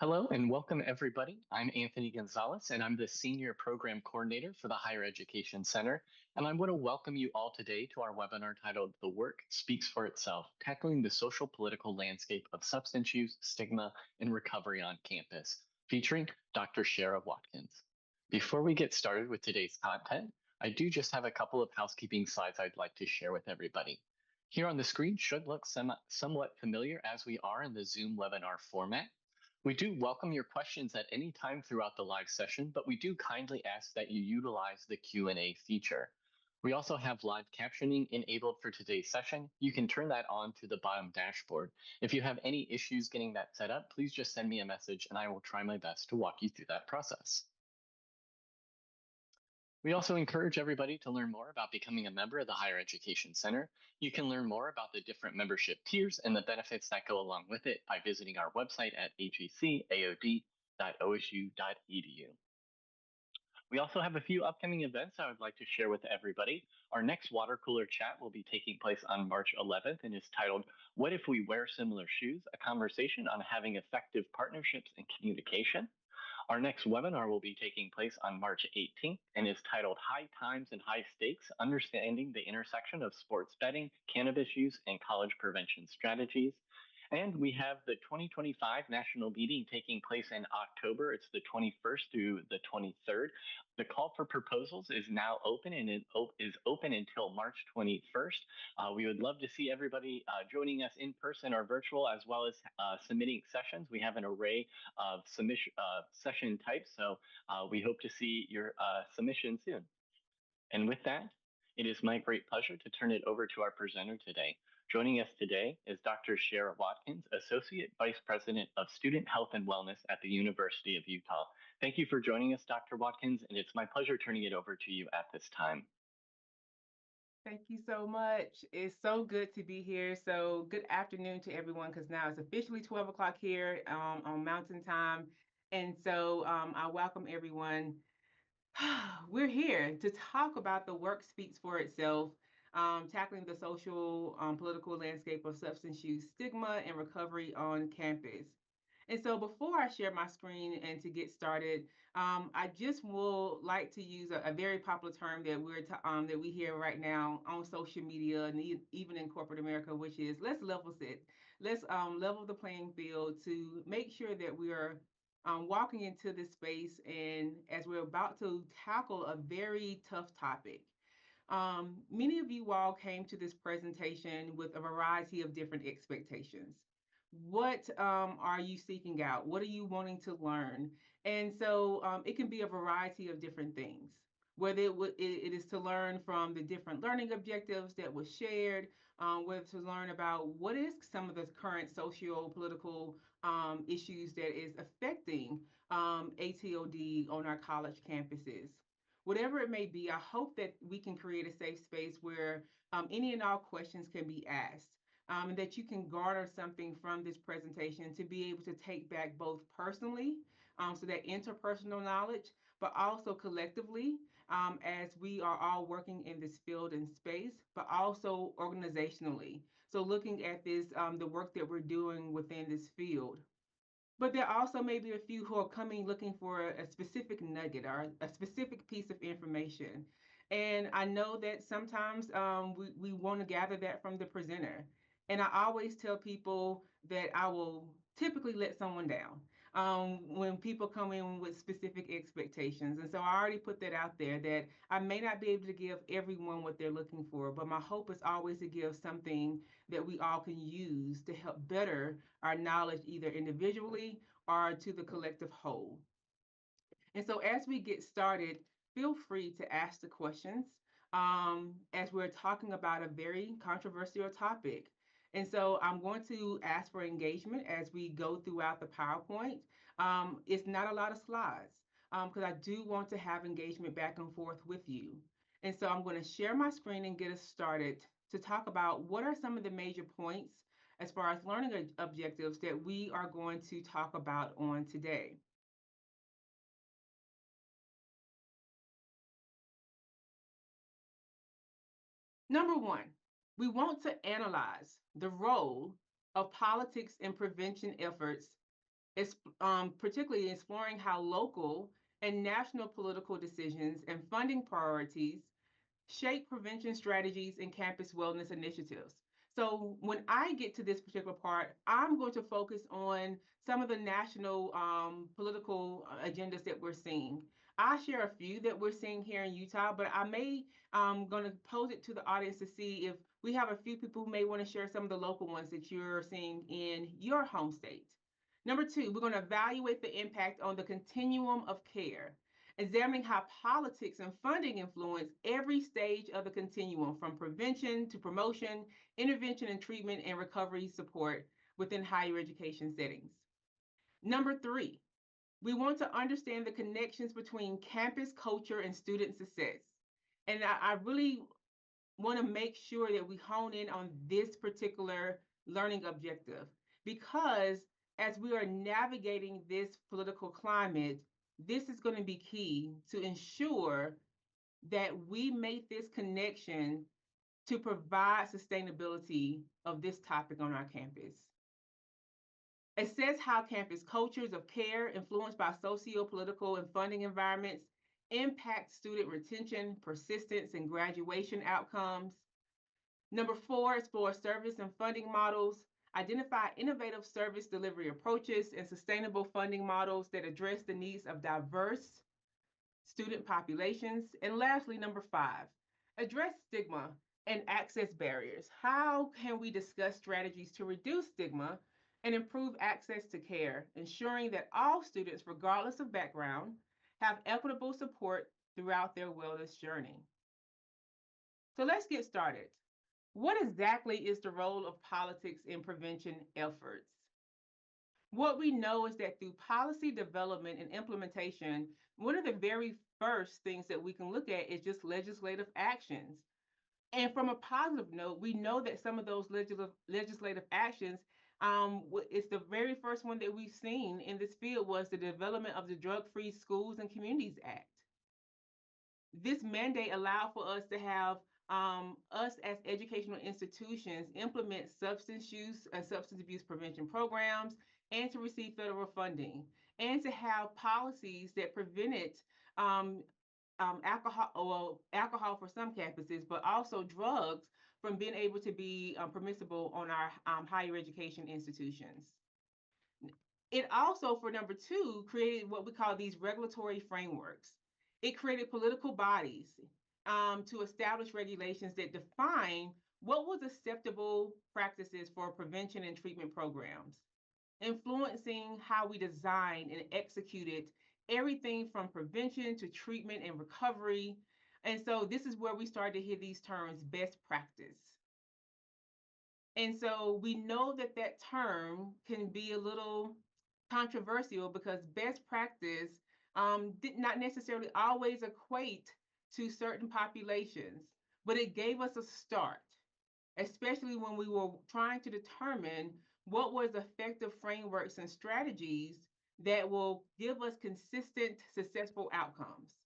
Hello and welcome everybody. I'm Anthony Gonzalez and I'm the Senior Program Coordinator for the Higher Education Center. And I want to welcome you all today to our webinar titled The Work Speaks for Itself, Tackling the Social Political Landscape of Substance Use, Stigma, and Recovery on Campus, featuring Dr. Sherrá Watkins. Before we get started with today's content, I do just have a couple of housekeeping slides I'd like to share with everybody. Here on the screen should look somewhat familiar as we are in the Zoom webinar format. We do welcome your questions at any time throughout the live session, but we do kindly ask that you utilize the Q&A feature. We also have live captioning enabled for today's session. You can turn that on to the bottom dashboard. If you have any issues getting that set up, please just send me a message and I will try my best to walk you through that process. We also encourage everybody to learn more about becoming a member of the Higher Education Center. You can learn more about the different membership tiers and the benefits that go along with it by visiting our website at hacaod.osu.edu. We also have a few upcoming events I would like to share with everybody. Our next water cooler chat will be taking place on March 11th and is titled, What If We Wear Similar Shoes? A conversation on having effective partnerships and communication. Our next webinar will be taking place on March 18th and is titled High Times and High Stakes, Understanding the Intersection of Sports Betting, Cannabis Use, and College Prevention Strategies. And we have the 2025 national meeting taking place in October. It's the 21st through the 23rd. The call for proposals is now open and it is open until March 21st. We would love to see everybody joining us in person or virtual, as well as submitting sessions. We have an array of session types, so we hope to see your submission soon. And with that, it is my great pleasure to turn it over to our presenter today. Joining us today is Dr. Sherrá Watkins, Associate Vice President of Student Health and Wellness at the University of Utah. Thank you for joining us, Dr. Watkins, and it's my pleasure turning it over to you at this time. Thank you so much. It's so good to be here. So good afternoon to everyone, because now it's officially 12 o'clock here on Mountain Time. And so I welcome everyone. We're here to talk about the work speaks for itself, tackling the social political landscape of substance use, stigma, and recovery on campus. And so before I share my screen and to get started, I just will like to use a very popular term that that we hear right now on social media and even in corporate America, which is let's level set. Let's level the playing field to make sure that we are walking into this space and as we're about to tackle a very tough topic. Many of you all came to this presentation with a variety of different expectations. What are you seeking out? What are you wanting to learn? And so it can be a variety of different things. Whether it is to learn from the different learning objectives that was shared, whether to learn about what is some of the current socio-political issues that is affecting ATOD on our college campuses. Whatever it may be, I hope that we can create a safe space where any and all questions can be asked. And that you can garner something from this presentation to be able to take back both personally, so that interpersonal knowledge, but also collectively, as we are all working in this field and space, but also organizationally. So looking at this, the work that we're doing within this field. But there also may be a few who are coming looking for a specific nugget or a specific piece of information. And I know that sometimes we want to gather that from the presenter. And I always tell people that I will typically let someone down when people come in with specific expectations. And so I already put that out there that I may not be able to give everyone what they're looking for, but my hope is always to give something that we all can use to help better our knowledge either individually or to the collective whole. And so as we get started, feel free to ask the questions as we're talking about a very controversial topic. And so I'm going to ask for engagement as we go throughout the PowerPoint. It's not a lot of slides because I do want to have engagement back and forth with you. And so I'm going to share my screen and get us started to talk about what are some of the major points as far as learning objectives that we are going to talk about on today. Number one, we want to analyze the role of politics in prevention efforts It's particularly exploring how local and national political decisions and funding priorities shape prevention strategies and campus wellness initiatives. So when I get to this particular part, I'm going to focus on some of the national political agendas that we're seeing. I share a few that we're seeing here in Utah, but I may going to pose it to the audience to see if we have a few people who may want to share some of the local ones that you're seeing in your home state. Number two, we're going to evaluate the impact on the continuum of care, examining how politics and funding influence every stage of the continuum from prevention to promotion, intervention and treatment, and recovery support within higher education settings. Number three, we want to understand the connections between campus culture and student success. And I really want to make sure that we hone in on this particular learning objective because as we are navigating this political climate, this is going to be key to ensure that we make this connection to provide sustainability of this topic on our campus. Assess how campus cultures of care influenced by socio-political and funding environments impact student retention, persistence, and graduation outcomes. Number four, explore service and funding models. Identify innovative service delivery approaches and sustainable funding models that address the needs of diverse student populations. And lastly, number five, address stigma and access barriers. How can we discuss strategies to reduce stigma and improve access to care, ensuring that all students, regardless of background, have equitable support throughout their wellness journey? So let's get started. What exactly is the role of politics in prevention efforts? What we know is that through policy development and implementation, one of the very first things that we can look at is just legislative actions. And from a positive note, we know that some of those legislative actions, it's the very first one that we've seen in this field was the development of the Drug Free Schools and Communities Act. This mandate allowed for us to have us as educational institutions implement substance use and substance abuse prevention programs and to receive federal funding and to have policies that prevented alcohol for some campuses, but also drugs from being able to be permissible on our higher education institutions. It also, for number two, created what we call these regulatory frameworks. It created political bodies to establish regulations that define what was acceptable practices for prevention and treatment programs, influencing how we design and executed everything from prevention to treatment and recovery. And so this is where we started to hear these terms best practice. And so we know that that term can be a little controversial because best practice did not necessarily always equate to certain populations, but it gave us a start, especially when we were trying to determine what was effective frameworks and strategies that will give us consistent, successful outcomes.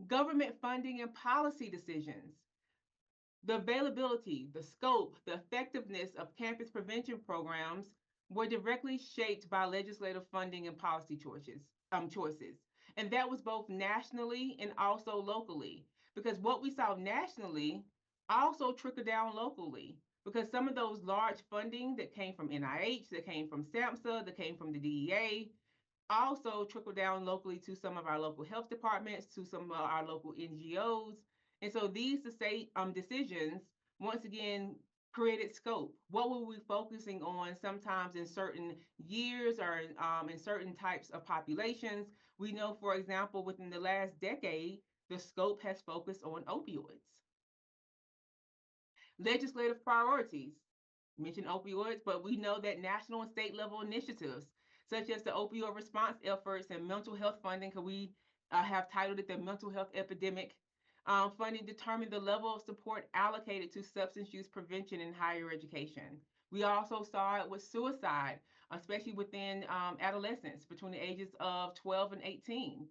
Government funding and policy decisions. The availability, the scope, the effectiveness of campus prevention programs were directly shaped by legislative funding and policy choices. And that was both nationally and also locally. Because what we saw nationally also trickled down locally. Because some of those large funding that came from NIH, that came from SAMHSA, that came from the DEA, also trickled down locally to some of our local health departments, to some of our local NGOs. And so these decisions, once again, created scope. What were we focusing on sometimes in certain years or in certain types of populations? We know, for example, within the last decade, the scope has focused on opioids. Legislative priorities, mention opioids, but we know that national and state level initiatives, such as the opioid response efforts and mental health funding, because we have titled it the mental health epidemic, funding determined the level of support allocated to substance use prevention in higher education. We also saw it with suicide, especially within adolescents between the ages of 12 and 18.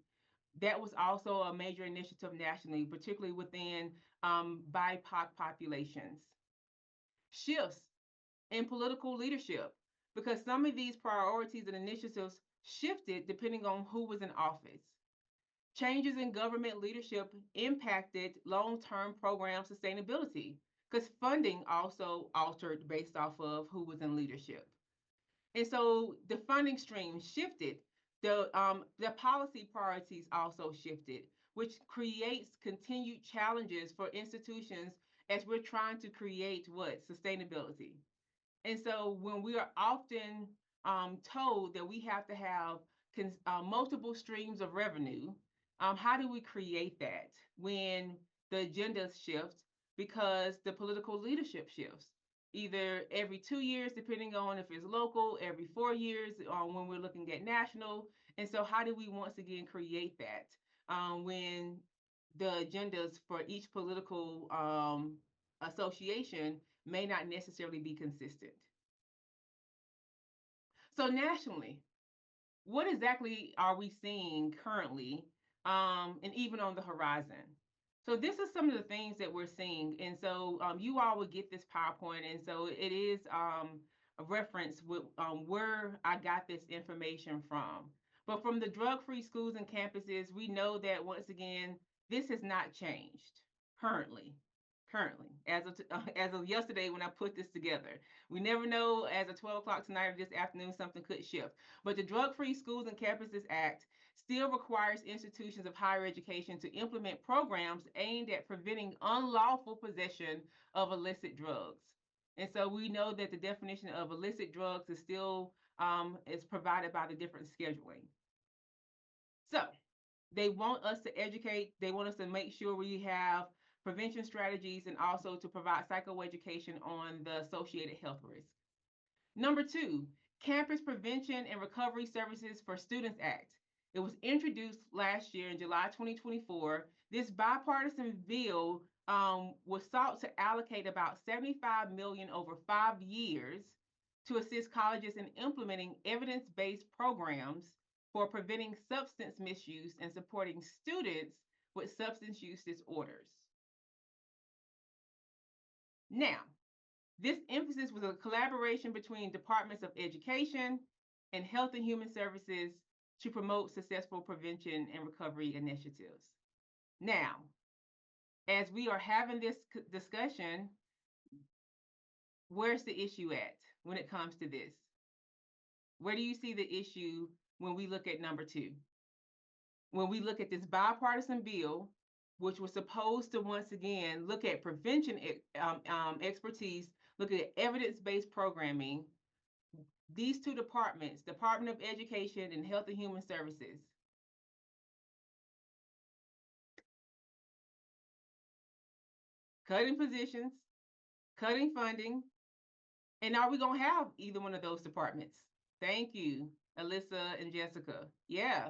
That was also a major initiative nationally, particularly within BIPOC populations. Shifts in political leadership. because some of these priorities and initiatives shifted depending on who was in office. Changes in government leadership impacted long term program sustainability because funding also altered based off of who was in leadership. And so the funding stream shifted. The policy priorities also shifted, which creates continued challenges for institutions as we're trying to create what? Sustainability. And so when we are often told that we have to have multiple streams of revenue, how do we create that when the agenda shifts because the political leadership shifts? Either every 2 years, depending on if it's local, every 4 years when we're looking at national. And so, how do we once again create that when the agendas for each political association may not necessarily be consistent? So nationally, what exactly are we seeing currently, and even on the horizon? So this is some of the things that we're seeing, and so you all will get this PowerPoint, and so it is a reference with where I got this information from. But from the drug-free schools and campuses, we know that once again, this has not changed currently. Currently, as of yesterday when I put this together, we never know. As of 12 o'clock tonight or this afternoon, something could shift. But the Drug Free Schools and Campuses Act still requires institutions of higher education to implement programs aimed at preventing unlawful possession of illicit drugs. And so we know that the definition of illicit drugs is still is provided by the different scheduling. So they want us to educate, they want us to make sure we have prevention strategies and also to provide psychoeducation on the associated health risks. Number two, Campus Prevention and Recovery Services for Students Act. It was introduced last year in July 2024. This bipartisan bill was sought to allocate about $75 million over 5 years to assist colleges in implementing evidence-based programs for preventing substance misuse and supporting students with substance use disorders. Now, this emphasis was a collaboration between departments of education and health and human services to promote successful prevention and recovery initiatives. Now, as we are having this discussion, where's the issue at when it comes to this? Where do you see the issue when we look at number two? When we look at this bipartisan bill, which was supposed to once again look at prevention expertise, look at evidence-based programming, these two departments, Department of Education and Health and Human Services, cutting positions, cutting funding, and are we going to have either one of those departments? Thank you, Alyssa and Jessica. Yeah,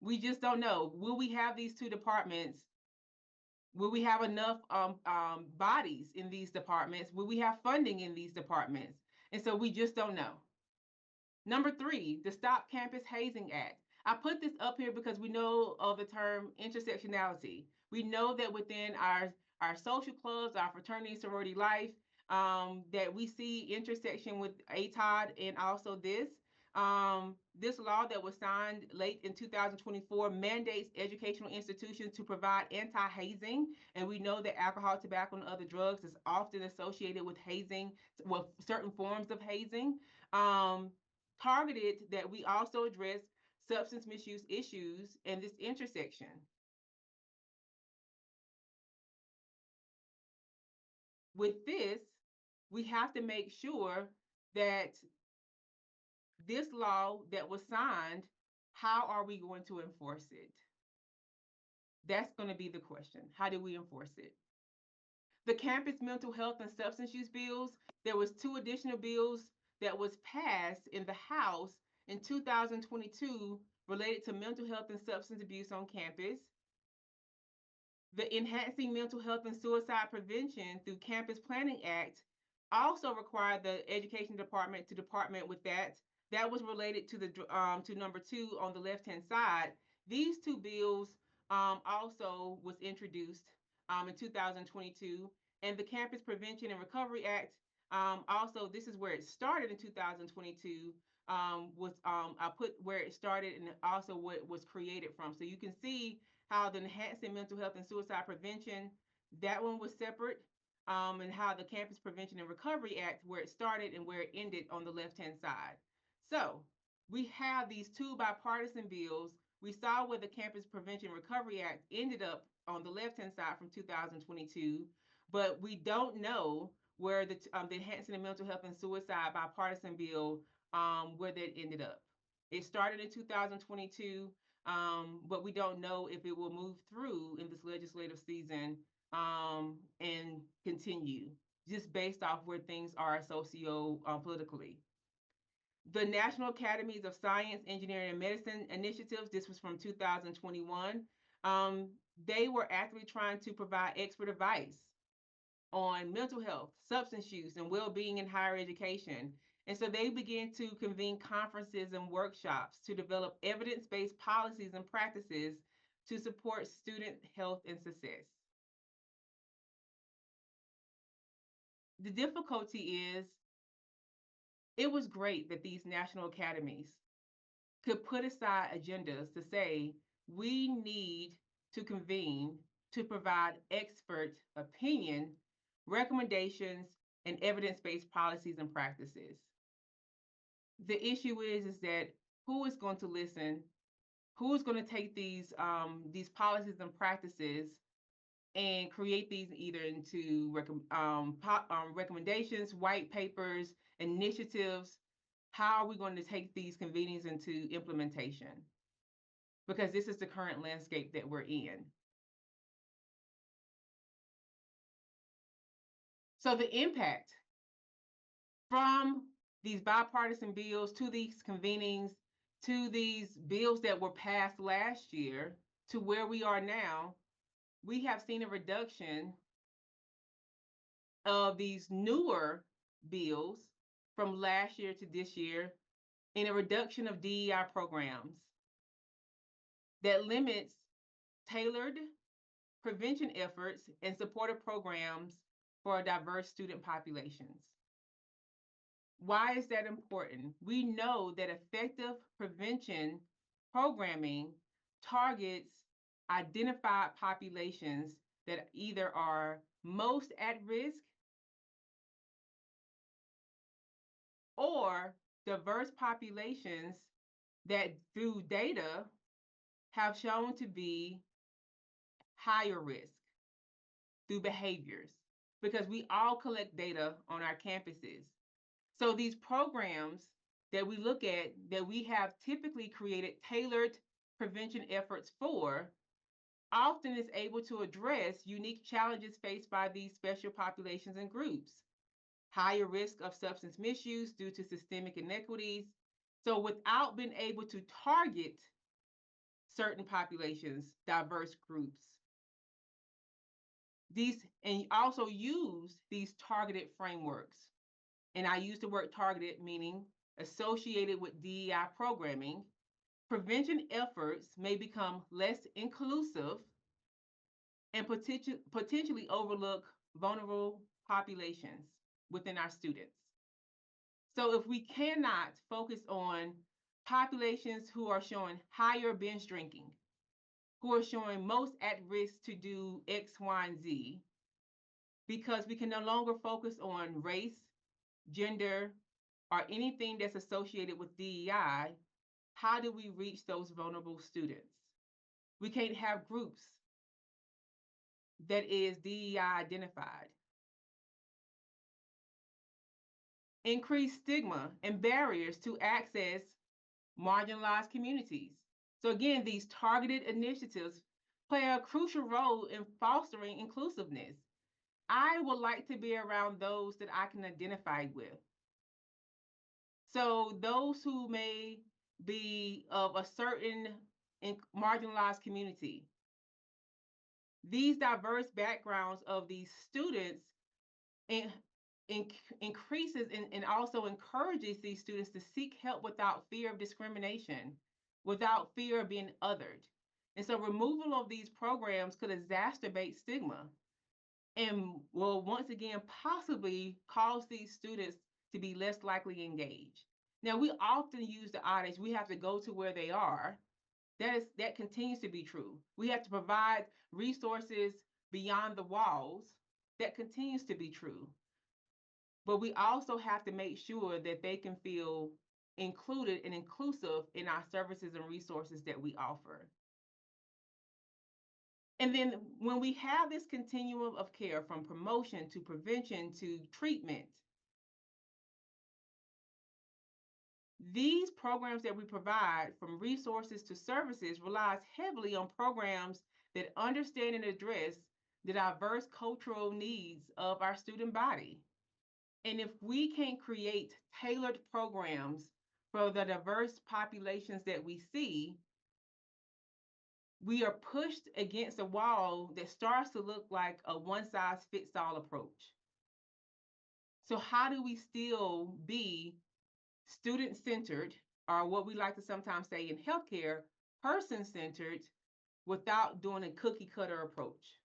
we just don't know. Will we have these two departments? Will we have enough bodies in these departments? Will we have funding in these departments? And so we just don't know. Number three, the Stop Campus Hazing Act. I put this up here because we know of the term intersectionality. We know that within our social clubs, our fraternity and sorority life, that we see intersection with ATOD and also this. This law that was signed late in 2024 mandates educational institutions to provide anti-hazing, and we know that alcohol, tobacco, and other drugs is often associated with hazing, with certain forms of hazing. Targeted that we also address substance misuse issues and this intersection. With this, we have to make sure that this law that was signed, how are we going to enforce it? That's going to be the question. How do we enforce it? The campus mental health and substance use bills, there was two additional bills that was passed in the House in 2022 related to mental health and substance abuse on campus. The Enhancing Mental Health and Suicide Prevention through Campus Planning Act also required the Education Department to department with that. That was related to the to number two on the left-hand side. These two bills also was introduced in 2022, and the Campus Prevention and Recovery Act Also, this is where it started in 2022. I put where it started and also what it was created from. So you can see how the Enhancing Mental Health and Suicide Prevention, that one was separate, and how the Campus Prevention and Recovery Act, where it started and where it ended on the left-hand side. So we have these two bipartisan bills. We saw where the Campus Prevention and Recovery Act ended up on the left-hand side from 2022, but we don't know where the Enhancing the Mental Health and Suicide bipartisan bill, where that ended up. It started in 2022, but we don't know if it will move through in this legislative season, and continue, just based off where things are socio-politically. The National Academies of Science, Engineering, and Medicine initiatives, this was from 2021. Um, they were actively trying to provide expert advice on mental health, substance use, and well-being in higher education. And so they began to convene conferences and workshops to develop evidence-based policies and practices to support student health and success. The difficulty is, it was great that these national academies could put aside agendas to say, we need to convene to provide expert opinion, recommendations, and evidence-based policies and practices. The issue is that who is going to listen? Who is going to take these policies and practices and create these either into recommendations, white papers, initiatives? How are we going to take these convenings into implementation? Because this is the current landscape that we're in. So the impact from these bipartisan bills to these convenings to these bills that were passed last year to where we are now, we have seen a reduction of these newer bills from last year to this year, in a reduction of DEI programs that limits tailored prevention efforts and supportive programs for diverse student populations. Why is that important? We know that effective prevention programming targets identified populations that either are most at risk or diverse populations that through data have shown to be higher risk through behaviors, because we all collect data on our campuses. So these programs that we look at, that we have typically created tailored prevention efforts for, often is able to address unique challenges faced by these special populations and groups. Higher risk of substance misuse due to systemic inequities. So without being able to target certain populations, diverse groups, and also use these targeted frameworks. And I use the word targeted, meaning associated with DEI programming. Prevention efforts may become less inclusive and potentially overlook vulnerable populations within our students. So if we cannot focus on populations who are showing higher binge drinking, who are showing most at risk to do X, Y, and Z, because we can no longer focus on race, gender, or anything that's associated with DEI, how do we reach those vulnerable students? We can't have groups that is DEI identified. Increase stigma and barriers to access marginalized communities. So again, these targeted initiatives play a crucial role in fostering inclusiveness. I would like to be around those that I can identify with. So those who may be of a certain marginalized community, these diverse backgrounds of these students increases and also encourages these students to seek help without fear of discrimination, without fear of being othered. And so removal of these programs could exacerbate stigma. and will once again possibly cause these students to be less likely engaged. Now, we often use the adage, we have to go to where they are. That continues to be true. We have to provide resources beyond the walls. That continues to be true. But we also have to make sure that they can feel included and inclusive in our services and resources that we offer. And then when we have this continuum of care from promotion to prevention to treatment, these programs that we provide, from resources to services, relies heavily on programs that understand and address the diverse cultural needs of our student body. And if we can't create tailored programs for the diverse populations that we see, we are pushed against a wall that starts to look like a one-size-fits-all approach. So how do we still be student-centered, or what we like to sometimes say in healthcare, person-centered, without doing a cookie-cutter approach?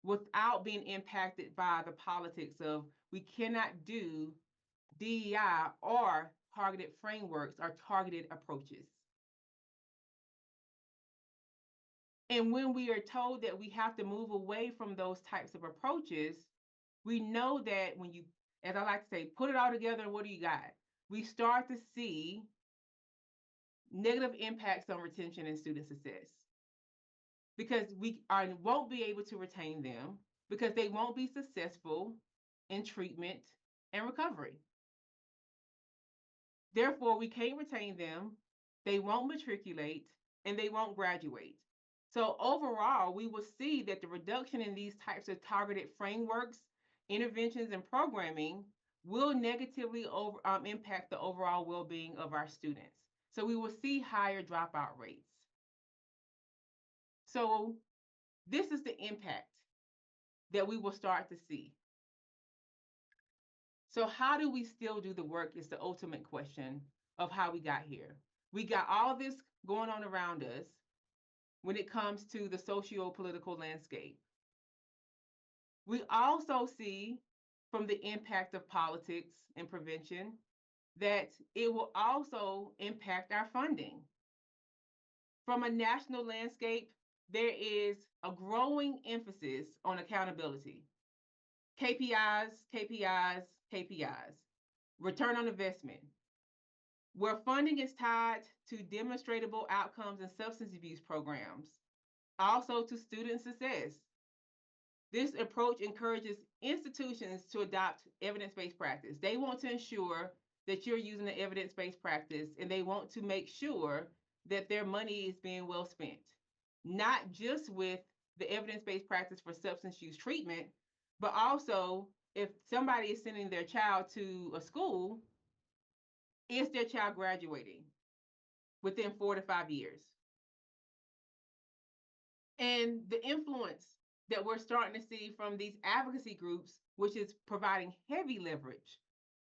Without being impacted by the politics of we cannot do DEI or targeted frameworks or targeted approaches. And when we are told that we have to move away from those types of approaches, we know that when you, as I like to say, put it all together, what do you got? We start to see negative impacts on retention and student success, because won't be able to retain them, because they won't be successful in treatment and recovery. Therefore, we can't retain them, they won't matriculate, and they won't graduate. So overall, we will see that the reduction in these types of targeted frameworks, interventions, and programming will negatively impact the overall well-being of our students. So we will see higher dropout rates. So this is the impact that we will start to see. So how do we still do the work is the ultimate question of how we got here. We got all this going on around us when it comes to the socio-political landscape. We also see from the impact of politics and prevention that it will also impact our funding. From a national landscape, there is a growing emphasis on accountability. KPIs, KPIs, KPIs, return on investment, where funding is tied to demonstrable outcomes in substance abuse programs, also to student success. This approach encourages institutions to adopt evidence-based practice. They want to ensure that you're using an evidence-based practice, and they want to make sure that their money is being well spent, not just with the evidence-based practice for substance use treatment, but also if somebody is sending their child to a school, is their child graduating within 4 to 5 years? And the influence that we're starting to see from these advocacy groups, which is providing heavy leverage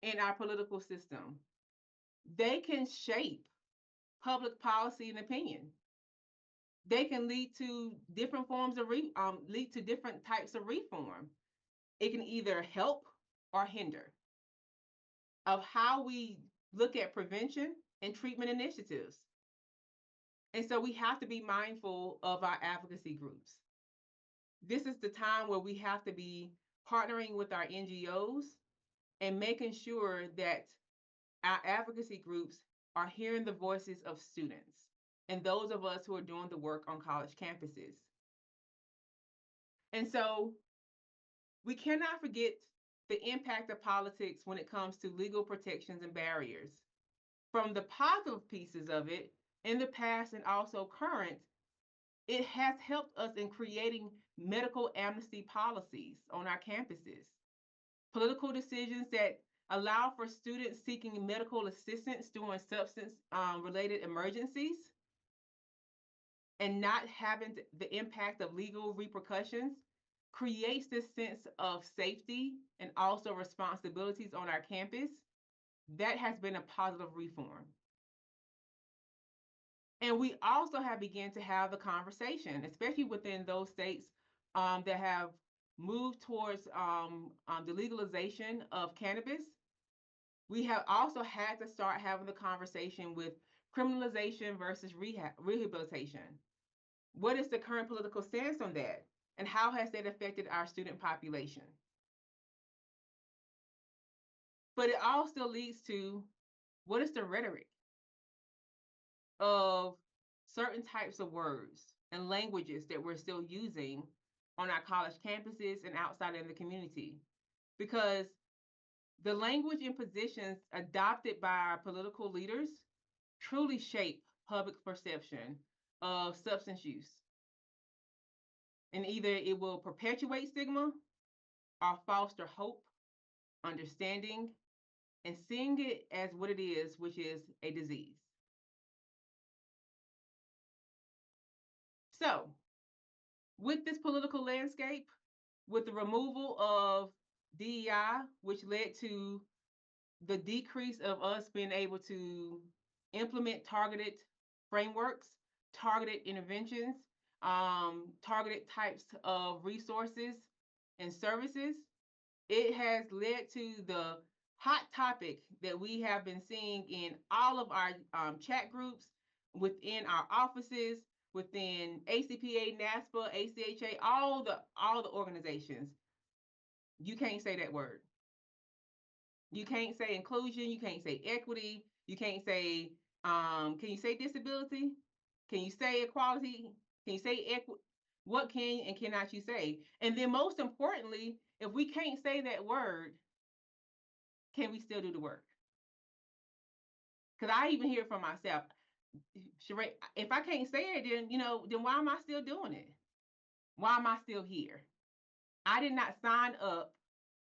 in our political system, they can shape public policy and opinion. They can lead to different forms of lead to different types of reform. It can either help or hinder of how we look at prevention and treatment initiatives. And so we have to be mindful of our advocacy groups. This is the time where we have to be partnering with our NGOs and making sure that our advocacy groups are hearing the voices of students and those of us who are doing the work on college campuses. And so we cannot forget the impact of politics when it comes to legal protections and barriers. From the positive pieces of it in the past and also current, it has helped us in creating medical amnesty policies on our campuses, political decisions that allow for students seeking medical assistance during substance related emergencies and not having the impact of legal repercussions, creates this sense of safety and also responsibilities on our campus. That has been a positive reform. And we also have begun to have the conversation, especially within those states that have moved towards the legalization of cannabis, we have also had to start having the conversation with criminalization versus rehabilitation. What is the current political stance on that? And how has that affected our student population? But it all still leads to, what is the rhetoric of certain types of words and languages that we're still using on our college campuses and outside in the community? Because the language and positions adopted by our political leaders truly shape public perception of substance use. And either it will perpetuate stigma or foster hope, understanding, and seeing it as what it is, which is a disease. So, with this political landscape, with the removal of DEI, which led to the decrease of us being able to implement targeted frameworks, targeted interventions, targeted types of resources and services, it has led to the hot topic that we have been seeing in all of our chat groups, within our offices, within ACPA, NASPA, ACHA, all the organizations. You can't say that word. You can't say inclusion. You can't say equity. You can't say, can you say disability? Can you say equality? Can you say equity? What can and cannot you say? And then most importantly, if we can't say that word, can we still do the work? Because I even hear from myself, Sherrá, if I can't say it, then why am I still doing it? Why am I still here? I did not sign up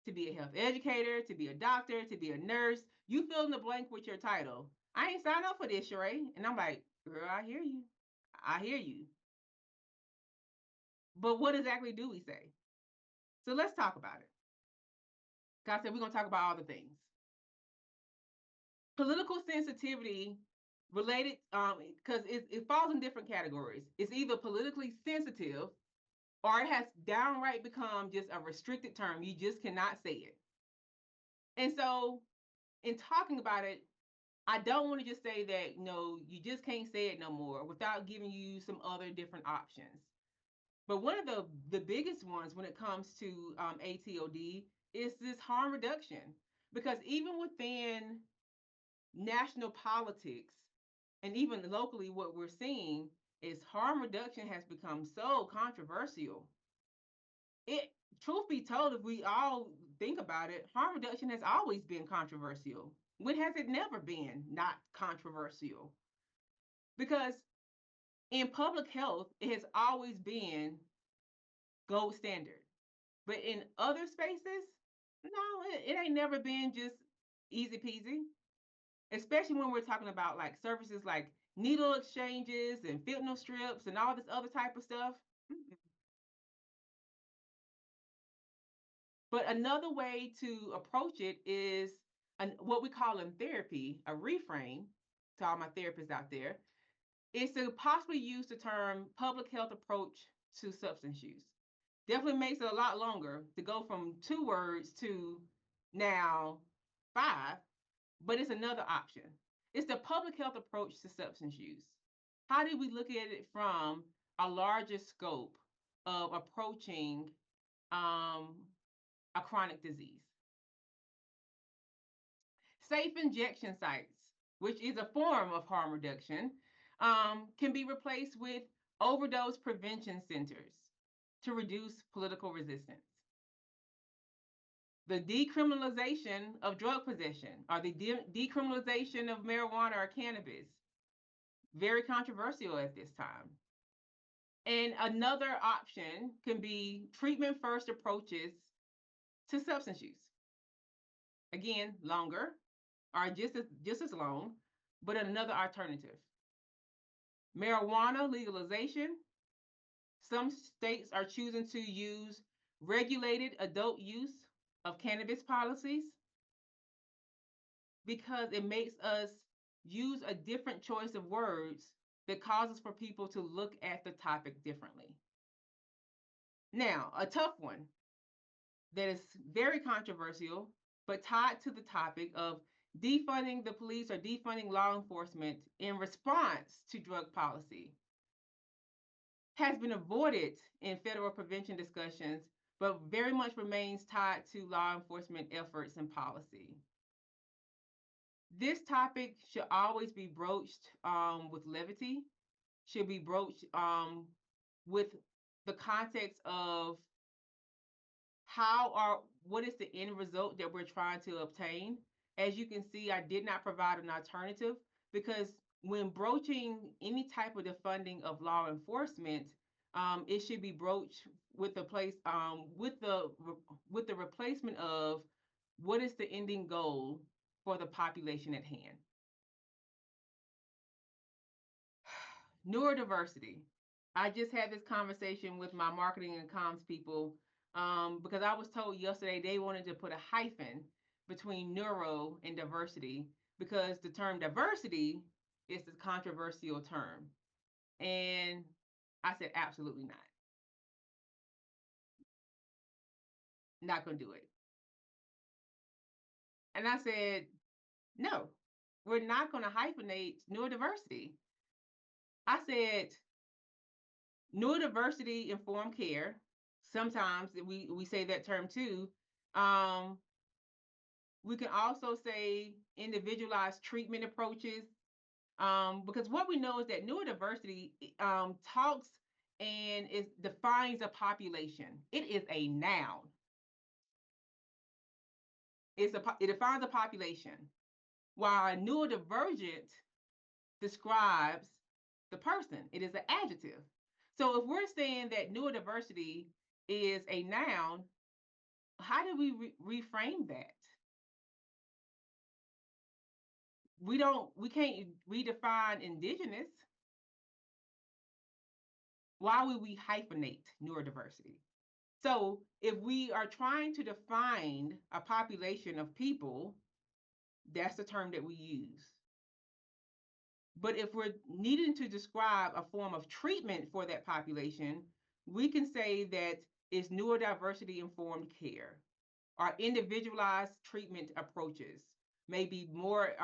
to be a health educator, to be a doctor, to be a nurse. You fill in the blank with your title. I ain't signed up for this, Sherrá. And I'm like, girl, I hear you. I hear you. But what exactly do we say? So let's talk about it. God said we're going to talk about all the things. Political sensitivity related, because it falls in different categories. It's either politically sensitive or it has downright become just a restricted term. You just cannot say it. And so, in talking about it, I don't want to just say that, you just can't say it no more without giving you some other different options. But one of the biggest ones when it comes to ATOD is this harm reduction. Because even within national politics and even locally, what we're seeing is harm reduction has become so controversial. It, truth be told, if we all think about it, harm reduction has always been controversial. When has it never been not controversial? Because in public health, it has always been gold standard. But in other spaces, no, it ain't never been just easy peasy. Especially when we're talking about like services like needle exchanges and fentanyl strips and all this other type of stuff. But another way to approach it is what we call in therapy a reframe. To all my therapists out there, is to possibly use the term public health approach to substance use. Definitely makes it a lot longer to go from 2 words to now 5, but it's another option. It's the public health approach to substance use. How do we look at it from a larger scope of approaching a chronic disease? Safe injection sites, which is a form of harm reduction, can be replaced with overdose prevention centers to reduce political resistance. The decriminalization of drug possession or the decriminalization of marijuana or cannabis, very controversial at this time. And another option can be treatment first approaches to substance use. Again, longer or just as long, but another alternative. Marijuana legalization. Some states are choosing to use regulated adult use of cannabis policies because it makes us use a different choice of words that causes for people to look at the topic differently. Now, a tough one that is very controversial, but tied to the topic of defunding the police or defunding law enforcement in response to drug policy, has been avoided in federal prevention discussions, but very much remains tied to law enforcement efforts and policy. This topic should always be broached with levity, should be broached with the context of what is the end result that we're trying to obtain. As you can see, I did not provide an alternative because when broaching any type of defunding of law enforcement, it should be broached with the replacement of what is the ending goal for the population at hand. Neurodiversity. I just had this conversation with my marketing and comms people because I was told yesterday they wanted to put a hyphen between neuro and diversity because the term diversity is a controversial term. And I said, absolutely not. Not going to do it. And I said, no, we're not going to hyphenate neurodiversity. I said, neurodiversity informed care. Sometimes we say that term too. We can also say individualized treatment approaches, because what we know is that neurodiversity talks and defines a population. It is a noun. It defines a population, while neurodivergent describes the person. It is an adjective. So if we're saying that neurodiversity is a noun, how do we reframe that? We can't redefine indigenous. Why would we hyphenate neurodiversity? So if we are trying to define a population of people, that's the term that we use. But if we're needing to describe a form of treatment for that population, we can say that it's neurodiversity informed care. Our individualized treatment approaches may be more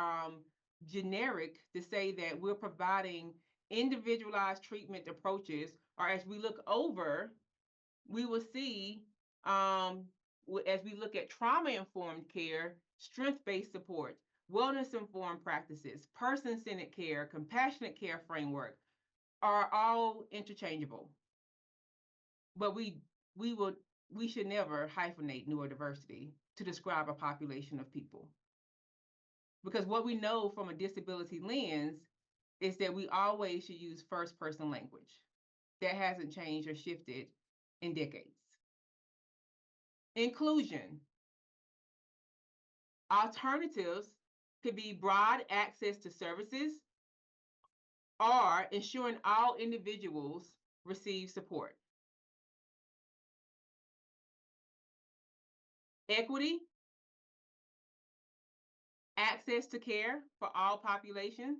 generic to say that we're providing individualized treatment approaches, or as we look over, we will see as we look at trauma-informed care, strength-based support, wellness-informed practices, person-centered care, compassionate care framework are all interchangeable. But we should never hyphenate neurodiversity to describe a population of people. Because what we know from a disability lens is that we always should use first-person language. That hasn't changed or shifted in decades. Inclusion. Alternatives could be broad access to services or ensuring all individuals receive support. Equity, access to care for all populations.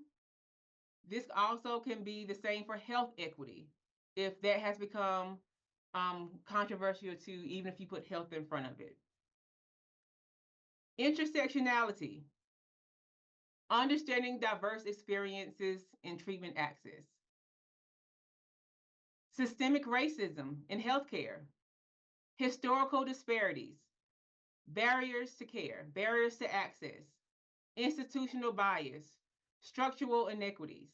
This also can be the same for health equity, if that has become controversial too, even if you put health in front of it. Intersectionality, understanding diverse experiences in treatment access. Systemic racism in healthcare, historical disparities, barriers to care, barriers to access, institutional bias, structural inequities.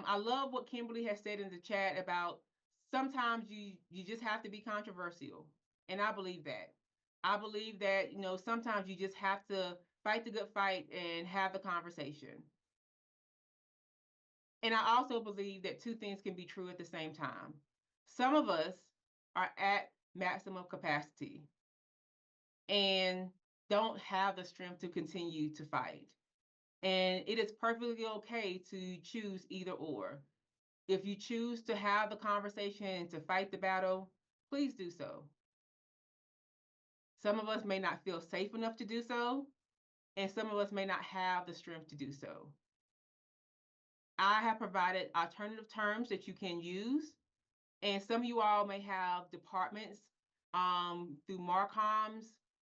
I love what Kimberly has said in the chat about sometimes you just have to be controversial. And I believe that. I believe that, sometimes you just have to fight the good fight and have the conversation. And I also believe that two things can be true at the same time. Some of us are at maximum capacity and don't have the strength to continue to fight. And it is perfectly okay to choose either or. If you choose to have the conversation and to fight the battle, please do so. Some of us may not feel safe enough to do so, and some of us may not have the strength to do so. I have provided alternative terms that you can use. And some of you all may have departments through Marcoms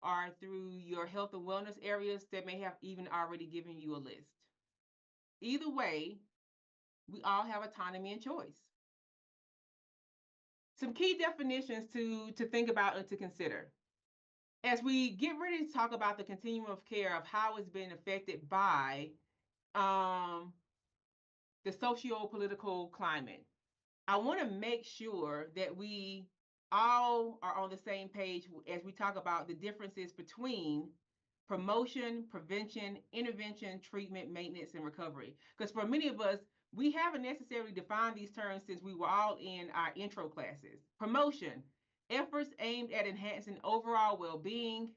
or through your health and wellness areas that may have even already given you a list. Either way, we all have autonomy and choice. Some key definitions to think about and to consider. As we get ready to talk about the continuum of care of how it's been affected by um, the socio-political climate, I want to make sure that we all are on the same page as we talk about the differences between promotion, prevention, intervention, treatment, maintenance, and recovery. Because for many of us, we haven't necessarily defined these terms since we were all in our intro classes. Promotion, efforts aimed at enhancing overall well being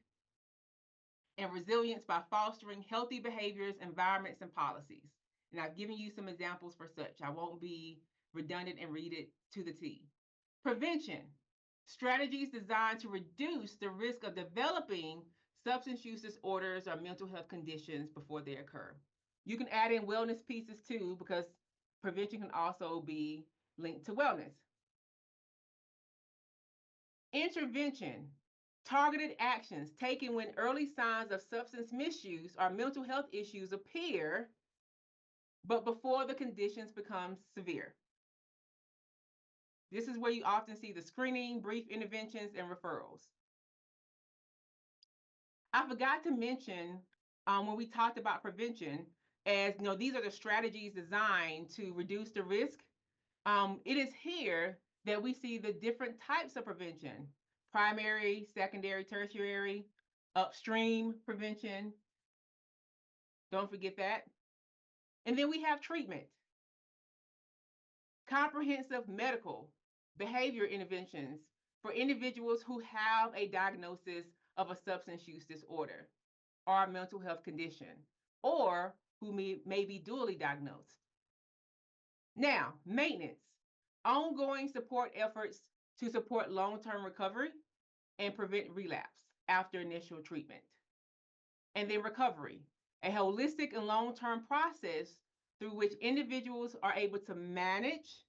and resilience by fostering healthy behaviors, environments, and policies. And I've given you some examples for such. I won't be redundant and read it to the T. Prevention, strategies designed to reduce the risk of developing substance use disorders or mental health conditions before they occur. You can add in wellness pieces too, because prevention can also be linked to wellness. Intervention, targeted actions taken when early signs of substance misuse or mental health issues appear, but before the conditions become severe. This is where you often see the screening, brief interventions, and referrals. I forgot to mention when we talked about prevention, as you know, these are the strategies designed to reduce the risk. It is here that we see the different types of prevention: primary, secondary, tertiary, upstream prevention. Don't forget that. And then we have treatment, comprehensive medical behavior interventions for individuals who have a diagnosis of a substance use disorder or a mental health condition, or who may be dually diagnosed. Now, maintenance, ongoing support efforts to support long term recovery and prevent relapse after initial treatment. And then recovery, a holistic and long term process through which individuals are able to manage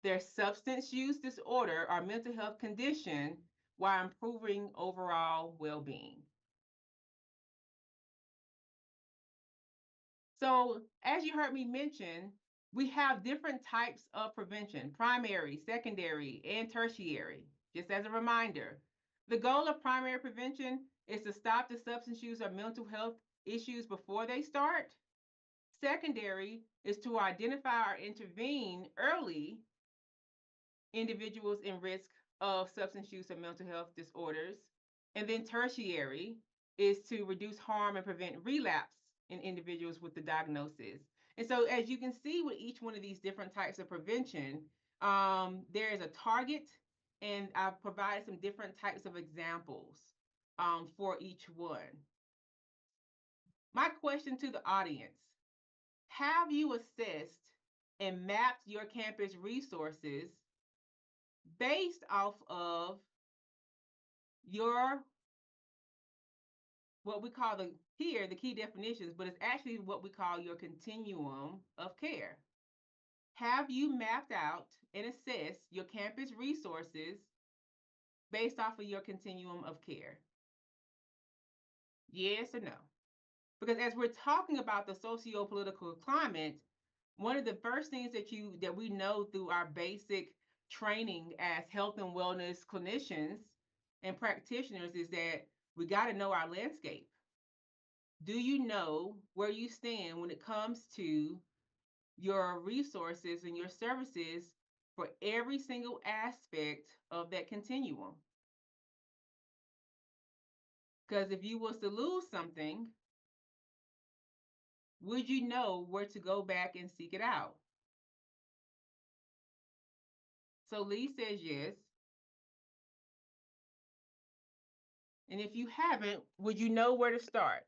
their substance use disorder or mental health condition while improving overall well being. So, as you heard me mention, we have different types of prevention: primary, secondary, and tertiary. Just as a reminder, the goal of primary prevention is to stop the substance use or mental health issues before they start. Secondary is to identify or intervene early individuals in risk of substance use or mental health disorders. And then tertiary is to reduce harm and prevent relapse in individuals with the diagnosis. And so, as you can see with each one of these different types of prevention, there is a target, and I've provided some different types of examples for each one. My question to the audience: have you assessed and mapped your campus resources based off of your, what we call the key definitions, but it's actually what we call your continuum of care? Have you mapped out and assessed your campus resources based off of your continuum of care? Yes or no? Because as we're talking about the socio-political climate, one of the first things that we know through our basic training as health and wellness clinicians and practitioners is that we got to know our landscape. Do you know where you stand when it comes to your resources and your services for every single aspect of that continuum? Because if you was to lose something, would you know where to go back and seek it out? So Lee says yes. And if you haven't, would you know where to start?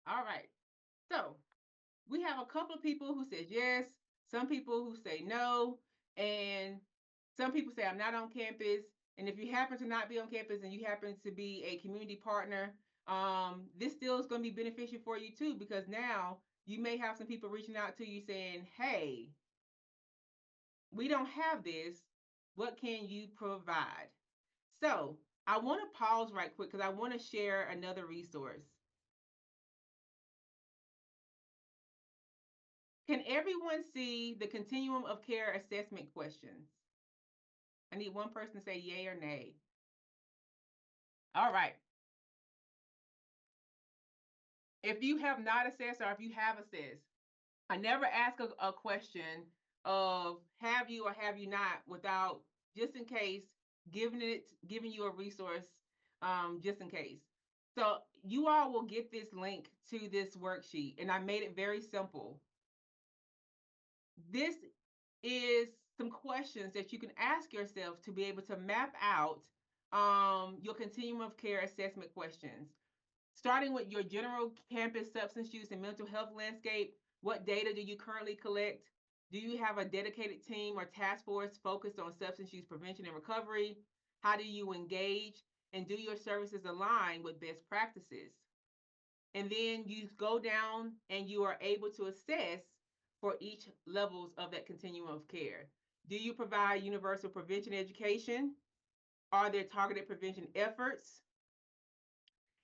All right. So we have a couple of people who said yes, some people who say no, and Some people say, I'm not on campus. And if you happen to not be on campus and you happen to be a community partner, this still is going to be beneficial for you too, because now you may have some people reaching out to you saying, hey, we don't have this. What can you provide? So I want to pause right quick because I want to share another resource. Can everyone see the continuum of care assessment questions? I need one person to say yay or nay. All right. If you have not assessed or if you have assessed, I never ask a question of have you or have you not without, just in case, giving you a resource, just in case. So you all will get this link to this worksheet, and I made it very simple. This is some questions that you can ask yourself to be able to map out your continuum of care assessment questions. Starting with your general campus substance use and mental health landscape, what data do you currently collect? Do you have a dedicated team or task force focused on substance use prevention and recovery? How do you engage? And do your services align with best practices? And then you go down and you are able to assess for each levels of that continuum of care. Do you provide universal prevention education? Are there targeted prevention efforts?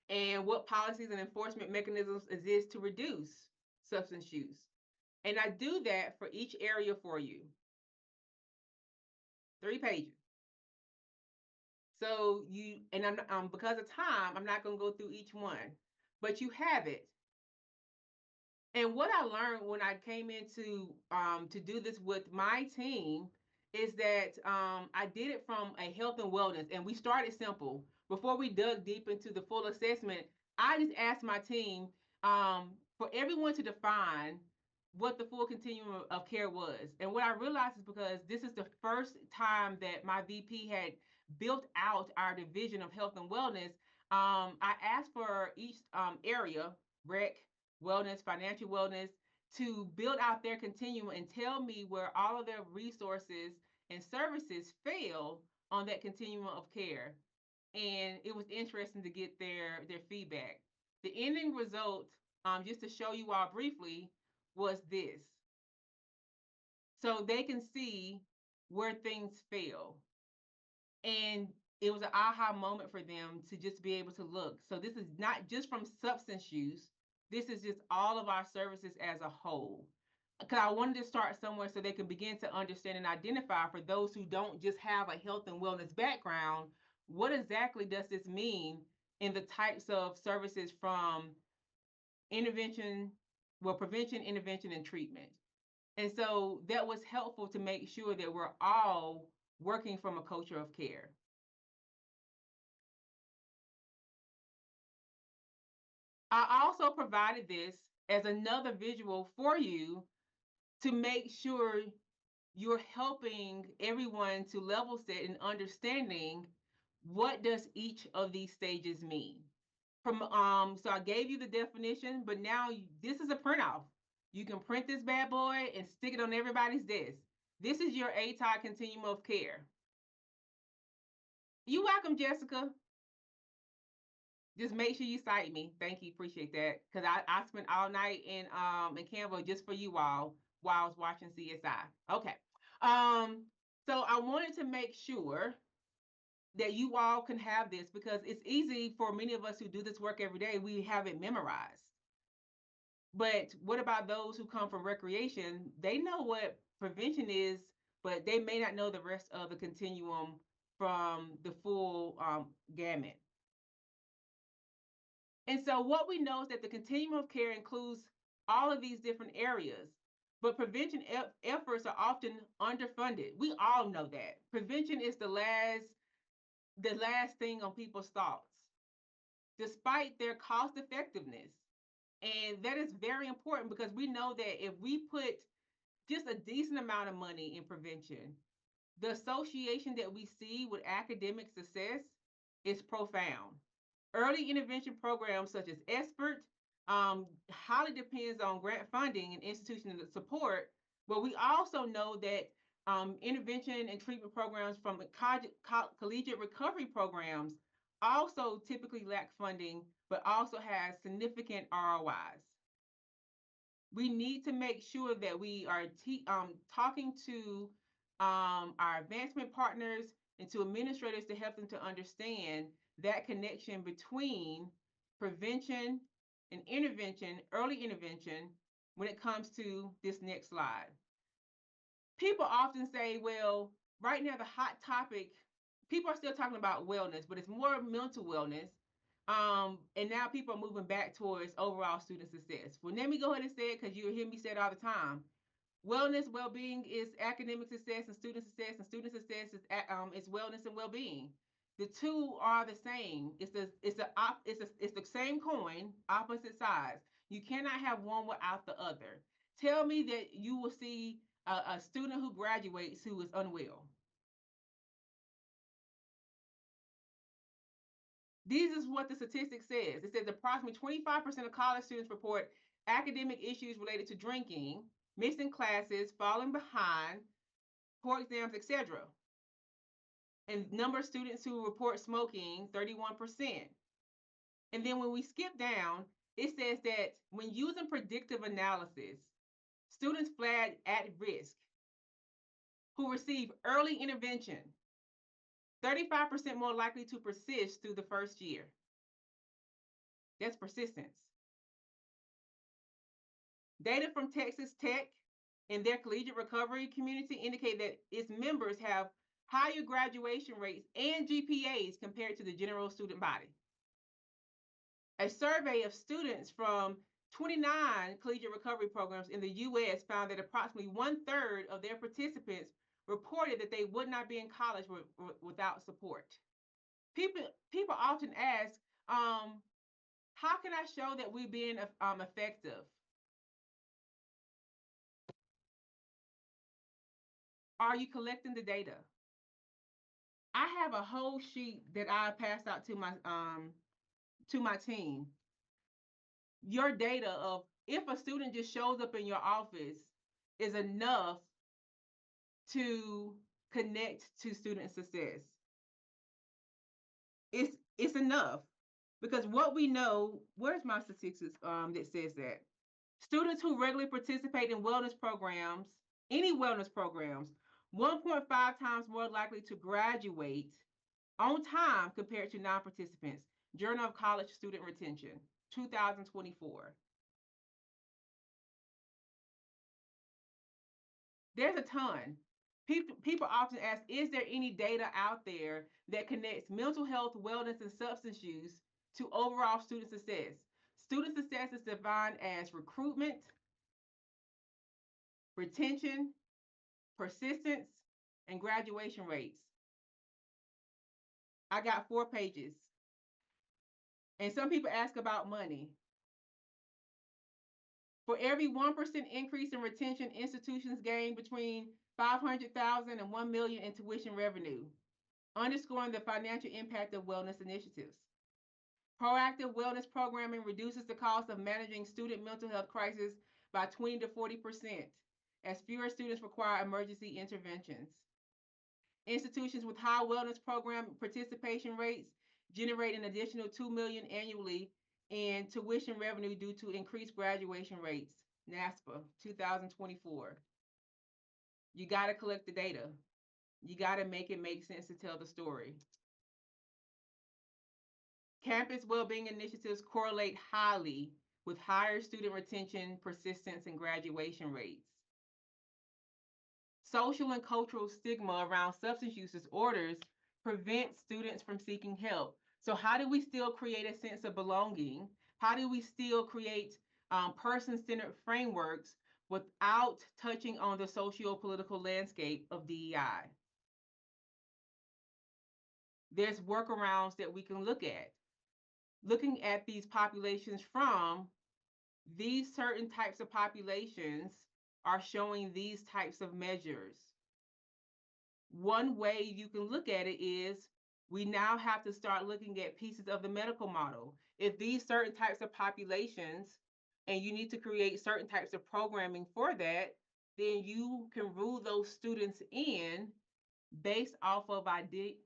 And what policies and enforcement mechanisms exist to reduce substance use? And I do that for each area for you. 3 pages. So you, and I'm because of time, I'm not going to go through each one, but you have it. And what I learned when I came into to do this with my team is that I did it from a health and wellness, and we started simple. Before we dug deep into the full assessment, I just asked my team for everyone to define what the full continuum of care was. And what I realized is because this is the first time that my VP had built out our division of health and wellness, I asked for each area, rec, wellness, financial wellness, to build out their continuum and tell me where all of their resources and services fail on that continuum of care. And it was interesting to get their feedback. The ending result, just to show you all briefly, was this. So they can see where things fail. And it was an aha moment for them to just be able to look. So this is not just from substance use. This is just all of our services as a whole. Because I wanted to start somewhere so they can begin to understand and identify, for those who don't just have a health and wellness background, what exactly does this mean in the types of services from intervention, well, prevention, intervention, and treatment. And so that was helpful to make sure that we're all working from a culture of care. I also provided this as another visual for you to make sure you're helping everyone to level set and understanding what does each of these stages mean. From so I gave you the definition, but now this is a print off. You can print this bad boy and stick it on everybody's desk. This is your ATI continuum of care. You're welcome, Jessica. Just make sure you cite me. Thank you. Appreciate that. Because I spent all night in Canva just for you all while I was watching CSI. Okay. So I wanted to make sure that you all can have this, because it's easy for many of us who do this work every day. We have it memorized. But what about those who come from recreation? They know what prevention is, but they may not know the rest of the continuum from the full gamut. And so what we know is that the continuum of care includes all of these different areas, but prevention efforts are often underfunded. We all know that. Prevention is the last thing on people's thoughts, despite their cost effectiveness. And that is very important, because we know that if we put just a decent amount of money in prevention, the association that we see with academic success is profound. Early intervention programs such as ESPERT highly depends on grant funding and institutional support, but we also know that Intervention and treatment programs from the collegiate recovery programs also typically lack funding, but also has significant ROIs. We need to make sure that we are talking to our advancement partners and to administrators to help them to understand that connection between prevention and intervention, early intervention, when it comes to this next slide. People often say, well, right now the hot topic, people are still talking about wellness, but it's more mental wellness. And now people are moving back towards overall student success. Well, let me go ahead and say it because you hear me say it all the time. Wellness, well-being is academic success, and student success is wellness and well-being. The two are the same. It's the same coin, opposite sides. You cannot have one without the other. Tell me that you will see a student who graduates who is unwell. This is what the statistic says. It says approximately 25% of college students report academic issues related to drinking, missing classes, falling behind, poor exams, etc. And number of students who report smoking, 31%. And then when we skip down, it says that when using predictive analysis, students flagged at risk who receive early intervention, 35% more likely to persist through the first year. That's persistence. Data from Texas Tech and their collegiate recovery community indicate that its members have higher graduation rates and GPAs compared to the general student body. A survey of students from 29 collegiate recovery programs in the US found that approximately 1/3 of their participants reported that they would not be in college without support. People often ask, how can I show that we're being effective? Are you collecting the data? I have a whole sheet that I pass out to my team. Your data of if a student just shows up in your office is enough to connect to student success. It's enough because what we know. Where's my statistics that says that students who regularly participate in wellness programs, any wellness programs, 1.5 times more likely to graduate on time compared to non-participants. Journal of College Student Retention, 2024. There's a ton. People often ask, is there any data out there that connects mental health, wellness, and substance use to overall student success? Student success is defined as recruitment, retention, persistence, and graduation rates. I got 4 pages. And some people ask about money. For every 1% increase in retention, institutions gain between $500,000 and $1 million in tuition revenue, underscoring the financial impact of wellness initiatives. Proactive wellness programming reduces the cost of managing student mental health crisis by 20 to 40%, as fewer students require emergency interventions. Institutions with high wellness program participation rates generate an additional $2 million annually in tuition revenue due to increased graduation rates. NASPA 2024. You got to collect the data. You got to make it make sense to tell the story. Campus well-being initiatives correlate highly with higher student retention, persistence, and graduation rates. Social and cultural stigma around substance use disorders prevents students from seeking help. So how do we still create a sense of belonging? How do we still create person-centered frameworks without touching on the socio-political landscape of DEI? There's workarounds that we can look at. Looking at these populations from these certain types of populations are showing these types of measures. One way you can look at it is we now have to start looking at pieces of the medical model. If these certain types of populations, and you need to create certain types of programming for that, then you can rule those students in based off of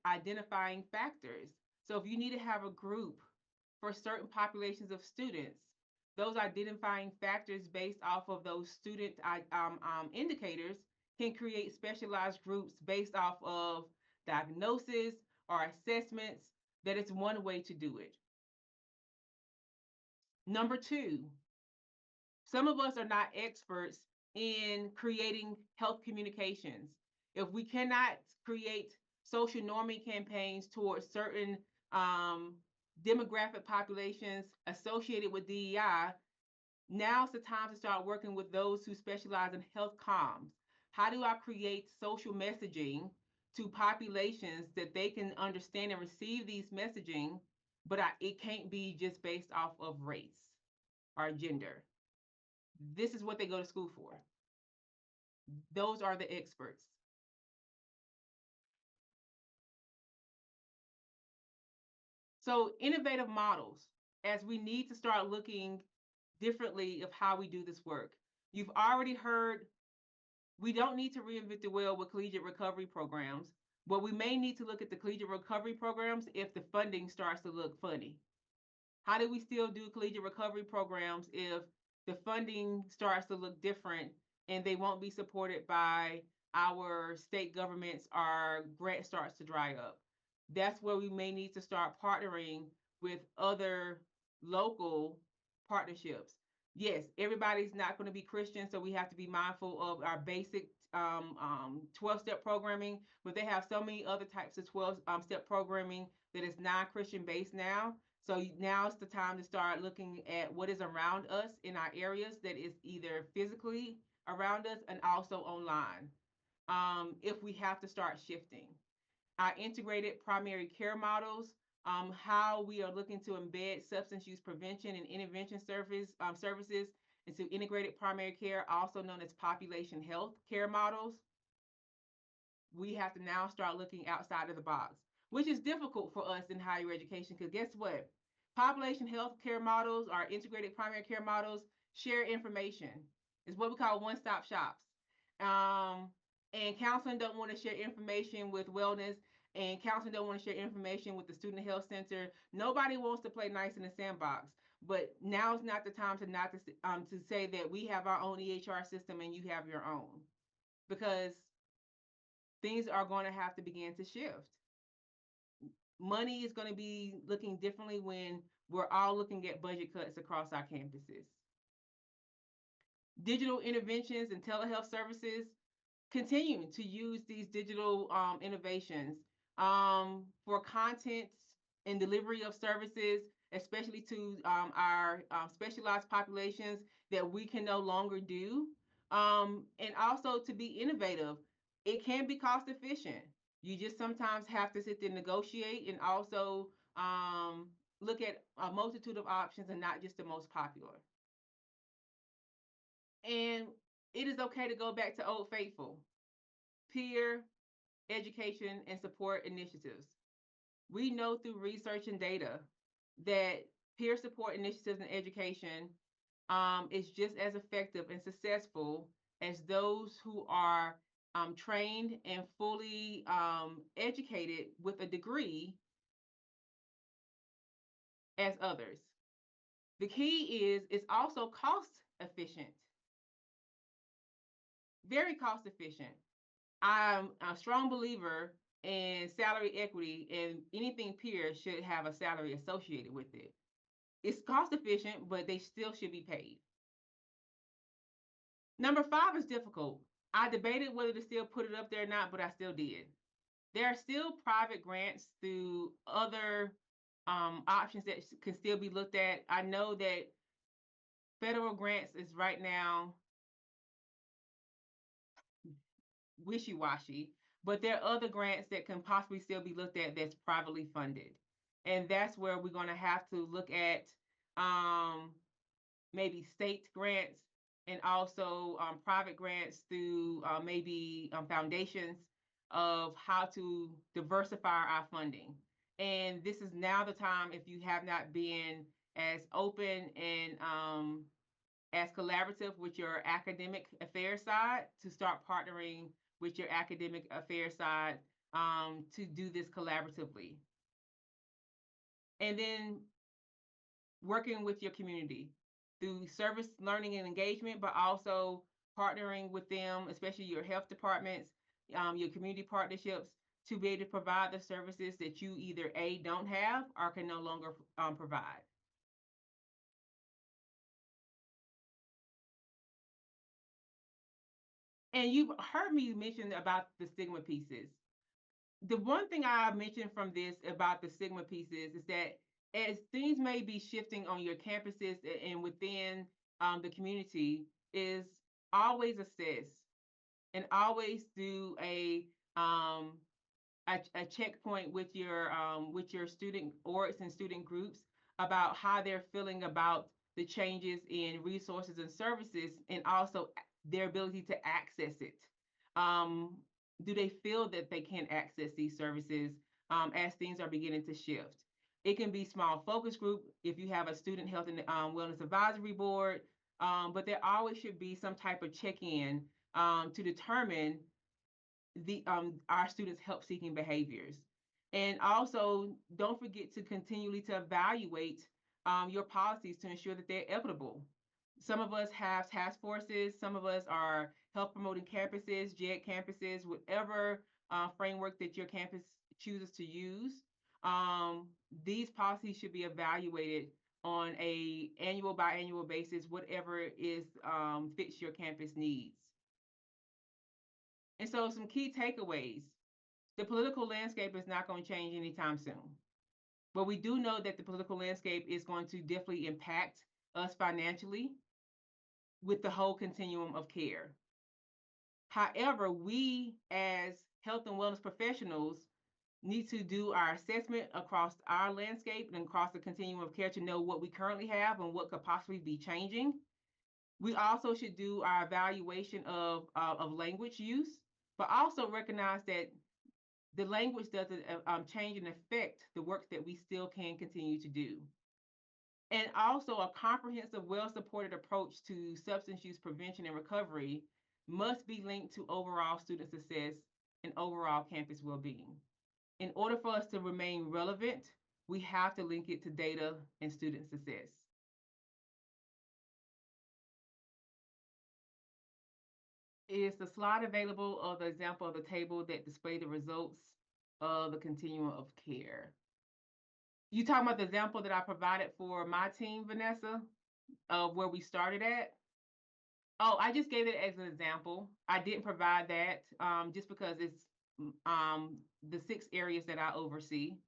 identifying factors. So if you need to have a group for certain populations of students, those identifying factors based off of those student indicators can create specialized groups based off of diagnosis or assessments. That is one way to do it. Number two, some of us are not experts in creating health communications. If we cannot create social norming campaigns towards certain um, demographic populations associated with DEI, now's the time to start working with those who specialize in health comms. How do I create social messaging to populations that they can understand and receive these messaging, but it can't be just based off of race or gender? This is what they go to school for. Those are the experts. So innovative models, as we need to start looking differently of how we do this work. You've already heard we don't need to reinvent the wheel with collegiate recovery programs, but we may need to look at the collegiate recovery programs if the funding starts to look funny. How do we still do collegiate recovery programs if the funding starts to look different and they won't be supported by our state governments or grant starts to dry up? That's where we may need to start partnering with other local partnerships. Yes, everybody's not going to be Christian, so we have to be mindful of our basic 12-step programming, but they have so many other types of 12-step programming that is non-Christian based now. So now it's the time to start looking at what is around us in our areas that is either physically around us and also online. If we have to start shifting our integrated primary care models, how we are looking to embed substance use prevention and intervention services into integrated primary care, also known as population health care models. We have to now start looking outside of the box, which is difficult for us in higher education because guess what? Population health care models or integrated primary care models share information. It's what we call one-stop shops. And counseling don't want to share information with wellness, and counseling don't want to share information with the student health center. Nobody wants to play nice in the sandbox. But now is not the time to not to say that we have our own EHR system and you have your own, because things are going to have to begin to shift. Money is going to be looking differently when we're all looking at budget cuts across our campuses. Digital interventions and telehealth services continue to use these digital innovations for content and delivery of services, especially to our specialized populations that we can no longer do, and also to be innovative. It can be cost efficient. You just sometimes have to sit there and negotiate and also look at a multitude of options and not just the most popular. And it is okay to go back to Old Faithful, peer education and support initiatives. We know through research and data that peer support initiatives in education is just as effective and successful as those who are trained and fully educated with a degree as others. The key is it's also cost efficient, very cost efficient. I'm a strong believer in salary equity, and anything peer should have a salary associated with it. It's cost efficient, but they still should be paid. Number five is difficult. I debated whether to still put it up there or not, but I still did. There are still private grants through other options that can still be looked at. I know that federal grants is right now wishy-washy, but there are other grants that can possibly still be looked at that's privately funded. And that's where we're going to have to look at um, maybe state grants and also private grants through maybe foundations of how to diversify our funding. And this is now the time, if you have not been as open and as collaborative with your academic affairs side to start partnering with your academic affairs side to do this collaboratively. And then working with your community through service learning and engagement, but also partnering with them, especially your health departments, your community partnerships, to be able to provide the services that you either A, don't have or can no longer provide. And you've heard me mention about the stigma pieces. The one thing I mentioned from this about the stigma pieces is that as things may be shifting on your campuses and within the community, is always assess and always do um, a checkpoint with your student orgs and student groups about how they're feeling about the changes in resources and services, and also their ability to access it. Um, do they feel that they can access these services as things are beginning to shift? It can be small focus group if you have a student health and wellness advisory board, but there always should be some type of check-in to determine the our students' help seeking behaviors. And also don't forget to continually to evaluate your policies to ensure that they're equitable. Some of us have task forces, some of us are health promoting campuses, JED campuses, whatever framework that your campus chooses to use. These policies should be evaluated on a annual by annual basis, whatever is fits your campus needs. And so some key takeaways. The political landscape is not going to change anytime soon. But we do know that the political landscape is going to definitely impact us financially with the whole continuum of care. However, we as health and wellness professionals need to do our assessment across our landscape and across the continuum of care to know what we currently have and what could possibly be changing. We also should do our evaluation of language use, but also recognize that the language doesn't change and affect the work that we still can continue to do. And also, a comprehensive, well supported approach to substance use prevention and recovery must be linked to overall student success and overall campus well being. In order for us to remain relevant, we have to link it to data and student success. Is the slide available of the example of the table that display the results of the continuum of care? You talking about the example that I provided for my team, Vanessa, of where we started at? Oh, I just gave it as an example. I didn't provide that just because it's the 6 areas that I oversee.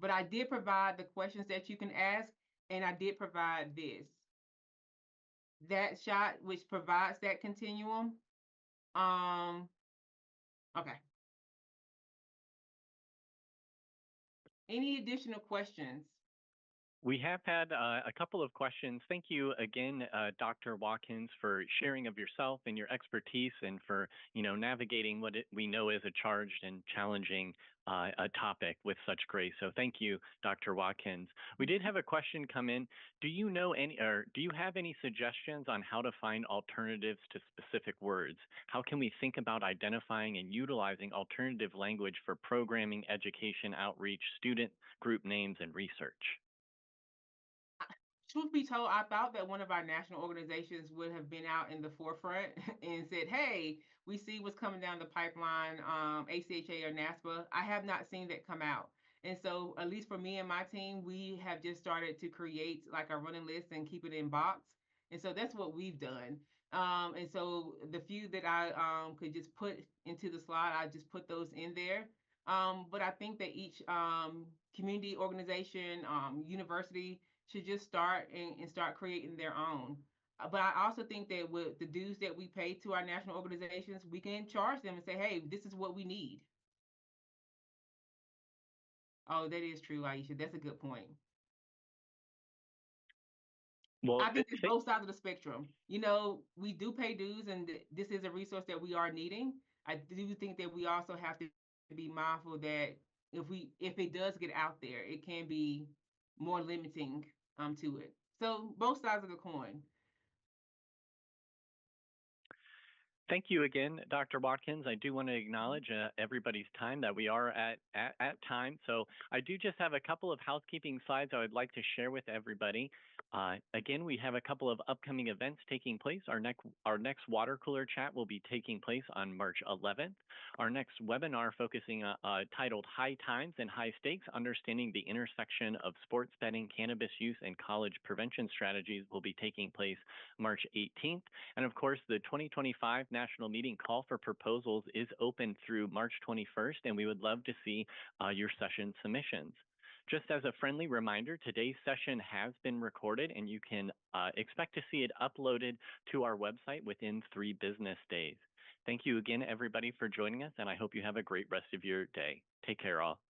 But I did provide the questions that you can ask, and I did provide this. That shot, which provides that continuum. Okay. Any additional questions? We have had a couple of questions. Thank you again, Dr. Watkins, for sharing of yourself and your expertise, and for navigating what we know is a charged and challenging a topic with such grace. So thank you, Dr. Watkins. We did have a question come in. Do you know any, or do you have any suggestions on how to find alternatives to specific words? How can we think about identifying and utilizing alternative language for programming, education, outreach, student group names, and research? Truth be told, I thought that one of our national organizations would have been out in the forefront and said, hey, we see what's coming down the pipeline, ACHA or NASPA. I have not seen that come out. And so, at least for me and my team, we have just started to create like a running list and keep it in box. And so that's what we've done. And so the few that I could just put into the slide, I just put those in there. But I think that each community organization, university, should just start and start creating their own. But I also think that with the dues that we pay to our national organizations, we can charge them and say, hey, this is what we need. Oh, that is true, Aisha. That's a good point. Well, I think it's both sides of the spectrum. We do pay dues, and this is a resource that we are needing. I do think that we also have to be mindful that if it does get out there, it can be more limiting to it. So both sides of the coin. Thank you again, Dr. Watkins. I do want to acknowledge everybody's time that we are at time. So I do just have a couple of housekeeping slides I would like to share with everybody. Again, we have a couple of upcoming events taking place. Our next water cooler chat will be taking place on March 11th. Our next webinar focusing titled High Times and High Stakes, Understanding the Intersection of Sports Betting, Cannabis Use, and College Prevention Strategies will be taking place March 18th. And of course, the 2025 National Meeting Call for Proposals is open through March 21st, and we would love to see your session submissions. Just as a friendly reminder, today's session has been recorded, and you can expect to see it uploaded to our website within 3 business days. Thank you again, everybody, for joining us, and I hope you have a great rest of your day. Take care, all.